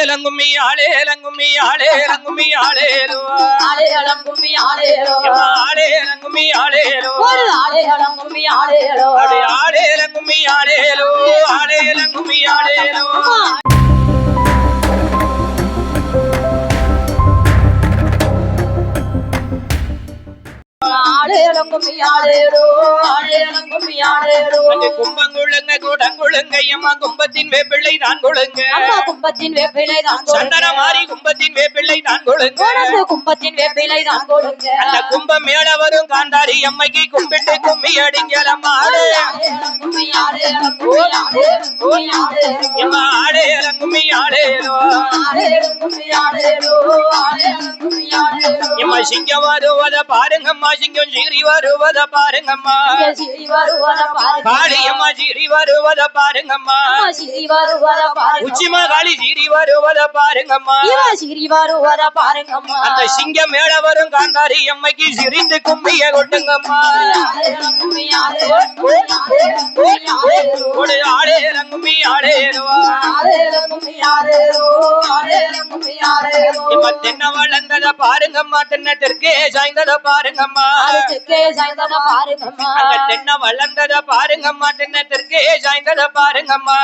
ஆளேலங்கும்மி ஆளேலங்கும்மி ஆளேலங்கும்மி ஆளேலோ ஆளேலங்கும்மி ஆளேலோ ஆளேலங்கும்மி ஆளேலோ ஒரு ஆளேலங்கும்மி ஆளேலோ ஆளேலங்கும்மி ஆளேலோ ஆளேலங்கும்மி ஆளேலோ கும்பங்குழுங்க கூடங்குழுங்க அம்மா கும்பத்தின் வேப்பிள்ளை தான் கொழுங்க கும்பத்தின் வேப்பிள்ளை தான் சந்தனமாரி கும்பத்தின் வேப்பிள்ளை தான் கொழுங்க கும்பத்தின் வேப்பிள்ளை தான் கொழுங்க அந்த கும்பம் மேல வரும் காந்தாரி அம்மைக்கு கும்பிட்டு கும்மி அடிங்களம்மா கும்மி ஆளேலோ எம்மா ஆளேலங்கும்மி ஆளேலோ எம்மா சிங்கம் வருவத பாருங்கம்மா சிங்கம் சீறி வருவத பாருங்கம்மா காளியம்மா சீறி வருவத பாருங்கம்மா உச்சிமா காளி சீறி வருவத பாருங்கம்மா அந்த சிங்கம் மேல வரும் காந்தாரி அம்மைக்கு சிரிந்து கும்பிய கொட்டுங்கம்மா ஆளேலங்கும்மி ஆளேலோ தென்ன வளர்ந்தத பாருங்கம்மா தென்னத்திற்கே சாய்ந்தத பாருங்கம்மா தென்ன வளர்ந்தத பாருங்கம்மா தென்னத்திற்கே சாய்ந்தத பாருங்கம்மா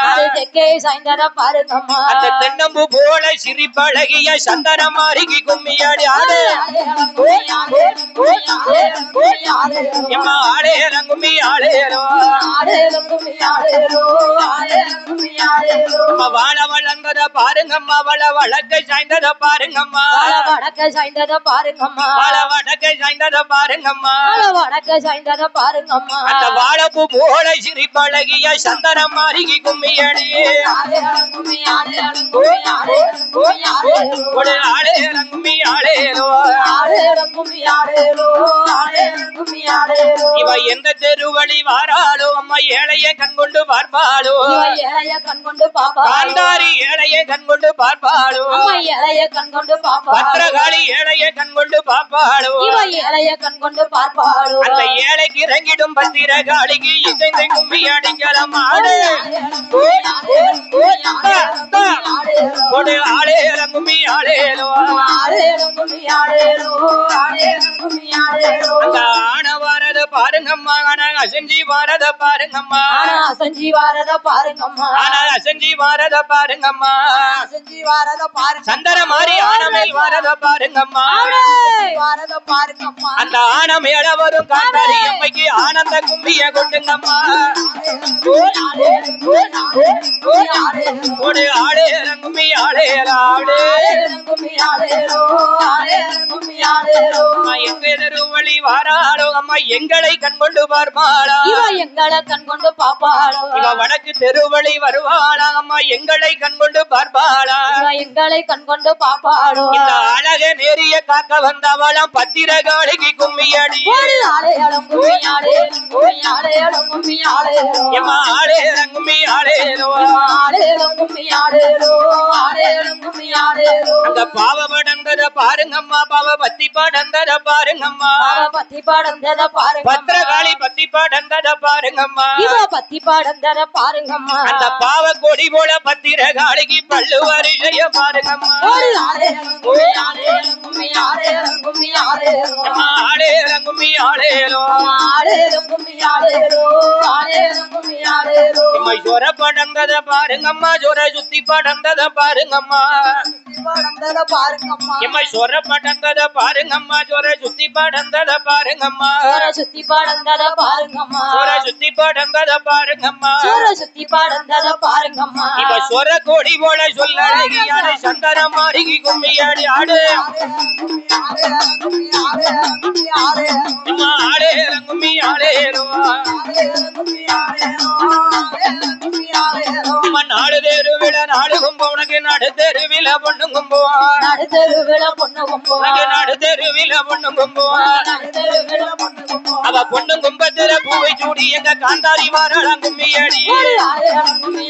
அந்த தென்னம்பு போல சிரிப்பழகிய சந்தன மாறிக்கு கும்மியாடி ஆடு ஆளேலங்கும்மி ஆளேலோ வாழ வளர்ந்தத பாருங்கம்மா வள வழக்கை சாய்ந்தத பாருங்கம்மா வடக்க சாய்ந்தத பாருங்கம்மா வாழ வடக்கை சாய்ந்தத பாருங்கம்மா வடக்க சாய்ந்தத பாருங்கம்மா அந்த வாழப்பூ போல சிரிப்பழகிய சந்தன மாறிக்கு கும்மியடி ஆளேலங்கும்மி ஆளேலோ இவ எந்த தெருவழி வாராளோ அம்மா ஏழைய கண்கொண்டு பார்ப்பாளோ காந்தாரி ஏழைய கண்கொண்டு பார்ப்பாளோ பத்திரகாளி ஏழைய கண்கொண்டு பார்ப்பாளோ அந்த ஏழைக்கு இறங்கிடும் பத்திரகாளிக்கு இசைந்து கும்மி அடிக்கலாம் ஆளேலங்கும்மி ஆளேலோ அந்த ஆன வாரத பாருங்கம்மா ஆனா அசஞ்சி வாரத பாருங்கம்மா அசஞ்சி வாரத பாருங்கம்மா ஆனா அசஞ்சி வாரத பாருங்கம்மா சந்தன மாறி ஆனமேல் வாரத பாருங்கம்மா அந்த ஆன மேல வரும் காந்தாரி அம்மைக்கு ஆனந்த கும்பிய கொண்டுங்கம்மா ஆளேலங்கும்மி ஆளேலோ எங்க தெருவழி வாராளோ அம்மா எங்களை கண்கொண்டு பார்ப்பாளா எங்களை கண்கொண்டு பாப்பாளோ இவ வடக்கு தெருவழி வருவாளா அம்மா எங்களை கண்கொண்டு பார்ப்பாளா எங்களை கண்கொண்டு பாப்பாளோ இந்த அழக நேரிய காக்க வந்தவளாம் பத்திரகாளிக்கு கும்மியடி எம்மா ஆளேலங்கும்மி ஆளேலோ அந்த பாவ படந்தத பாருங்கம்மா பாவ பத்தி படந்தத பாருங்கம்மா பத்திரகாளி பத்தி படந்தத பாருங்கம்மா அந்த பாவ கொடி போல பத்திரகாளிக்கு பல்லு வருகைய பாருங்கம்மா ஆளேலங்கும்மி ஆளேலோ சொர படந்தத பாருங்கம்மா சொர சுத்தி படந்தத பாருங்கம்மா எம்மை சொர படந்தத பாருங்கம்மா சொர சுத்தி படந்தத பாருங்கம்மா சுத்தி பாடந்தத பாருங்கம்மா சொர சுத்தி படந்தத பாருங்கம்மா சுத்தி பாடந்தத பாருங்கம்மா இப்ப சொர கொடி போல சொல்லழகியான சந்தன மாறிக்கு கும்மியாடி ஆடு ஆளேலங்கும்மி ஆளேலோ நாடு தெருவில நாடு கும்பம் உனக்கு நடு தெருவில பொண்ணு கும்புவான் நடு தெருவில பொண்ணு கும்புவான் அவ பொண்ணு கும்பத்துல பூவை சூடி எங்க காந்தாரி வாராளம் கும்மியடி ஆளேலங்கும்மி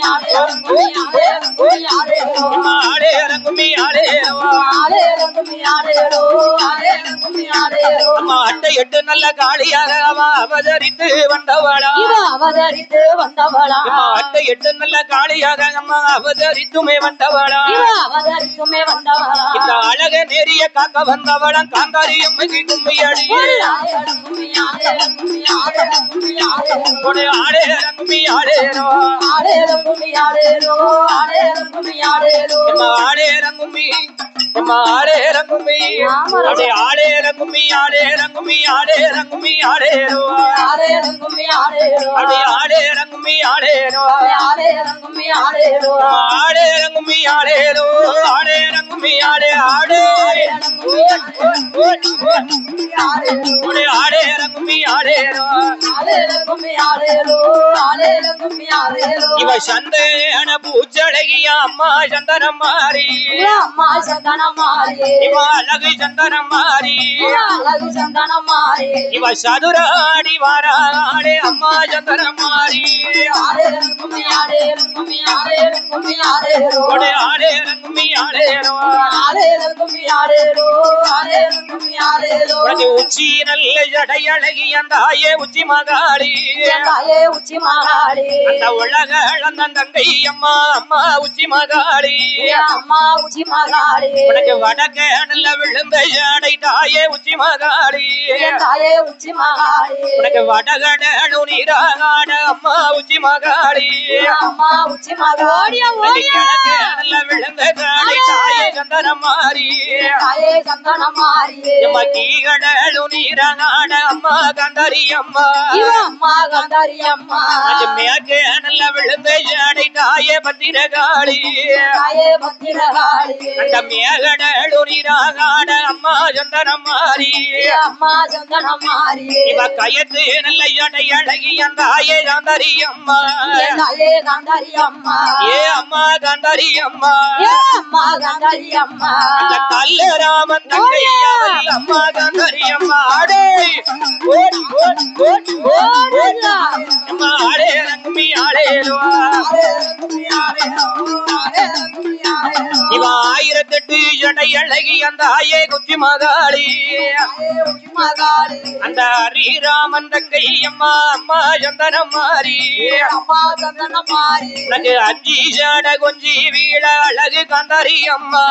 ரங்குமி ஆடேரோ ஆடேரம் கும்மி ஆடேரோ ஆடேரம் கும்மி ஆடேரோ அம்மா அட்டை எட்டு நல்ல காளியாக அவ அவதரித்து வந்தவளா இவ அவதரித்து வந்தவளா அம்மா அட்டை எட்டு நல்ல காளியாக அம்மா அவதரித்துமே வந்தவளா இவ அவதரித்துமே வந்தவளா இந்த அழக நேரிய காக்க வந்தவளம் காந்தாரி அம்மைக்கு கும்மி அடி ஆடேரம் கும்மி ஆடேரம் கும்மி ஆடேரம் கும்மி ஆடேரோ ஆடே ரங்குமி ஆடேரோ ஆடேரம் கும்மி ஆடேரோ ஆடேரம் கும்மி ஆடேரோ ஆடே ரங்குமி ஆடே ரங்குமி அப்படியே ஆடே ரங்குமி ஆடே ரங்குமி ஆடே ரங்குமி ஆடேரோ ஆடேரம் கும்மி ஆடேரோ அப்படியே ஆடே ரங்குமி ஆடேரோ ஆடேரம் கும்மி ஆடேரோ ஆடே ரங்குமி ஆடேரோ ஆடே ரங்குமி ஆடே ஆடே ஆடே ரங்குமி ஆடேரோ ஆடேரம் கும்மி ஆடேரோ ஆடேரம் கும்மி ஆடேரோ இவ சந்தேன பூச்சழகிய அம்மா சந்தனம் மாறி அம்மா சந்தனம் மாறி இவ அழகு சந்தனம் மாறி அழகு சந்தனம் மாறி இவ சதுராடி வாராளே அம்மா சந்தனம் மாறி ஆடேரம் கும்மி ஆடேரம் கும்மி ஆடேரம் கும்மி ஆடேரோ ஆடே ரங்குமி ஆடேரோ ஆடேரம் கும்மி ஆடேரோ ஆடேரம் கும்மி ஆடேரோ உனக்கு உச்சி நல்ல ஜடை அழகி அந்த ஆயே உச்சி மகாளி தாயே உச்சி மகாளி அந்த உலக அந்த தங்கை அம்மா அம்மா உச்சி மகாளி அம்மா உச்சி மகாளி உனக்கு வடக்க நல்ல விழுந்த ஜடை தாயே உச்சி மகாளி தாயே உச்சி மகாளி உனக்கு வடகடலு நீராகாட அம்மா உச்சி மகாளி அம்மா உச்சி மகாளி கிழக்க நல்ல விழுந்த ஜடை தாயே சந்தனம் மாறி தாயே சந்தனம் மாறி கீகடலு நீராகாட அம்மா கந்தரி அம்மா இவ அம்மா கந்தாரி அம்மா அது மேற்கே நல்ல விழுந்த ஜடை தாயே பத்திரகாளி தாயே பத்திரகாளி அந்த மேகடலு நீராகாட அம்மா சந்தனம் மாறி அம்மா சந்தனம் மாறி இவ கயத்து நல்ல ஜடை அழகி அந்த ஆயே காந்தாரி அம்மா தாயே கந்தாரி அம்மா ஏ அம்மா காந்தாரி அம்மா அம்மா கந்தாரி அம்மா அந்த கல்லராமன் தங்கை அவள் அம்மா காந்தாரி அம்மா ஆடே ஓட் ஓட் ஓட் ஓட் ஓட் அம்மா ஆடே ரங்குமி ஆடேரோ இவ 1008 ஜடை அழகி அந்த ஆயே குச்சி மகாளி அந்த ஹரிராமன் தங்கை அம்மா அம்மா சந்தனம் மாறி அம்மா சந்தனம் மாறி உனக்கு 5 ஜட கொஞ்சி வீழ அழகு காந்தாரி அம்மா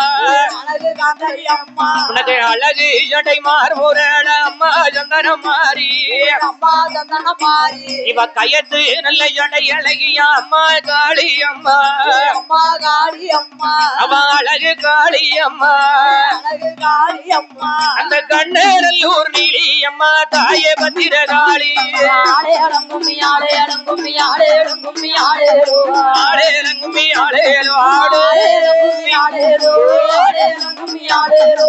அழகு காந்தாரி அம்மா உனக்கு அழகு ஜடை மார்புரட அம்மா சந்தனம் மாறி அம்மா சந்தனம் மாறி இவ கயத்து நல்ல ஜடை அழகிய அம்மா காளி அம்மா அம்மா காளி அம்மா அவ அழகு காளி அம்மா அழகு காளி அம்மா அந்த கண்ணேரல்லூர் நீலி அம்மா தாயே பத்திரகாளி ஆடேரம் கும்மி ஆடேரம் கும்மி ஆடேரம் கும்மி ஆடேரோ ஆடே ரங்குமி ஆடேரோ ஆடே ஆடேரம் கும்மி ஆடேரோ ஆடேரம் கும்மி ஆடேரோ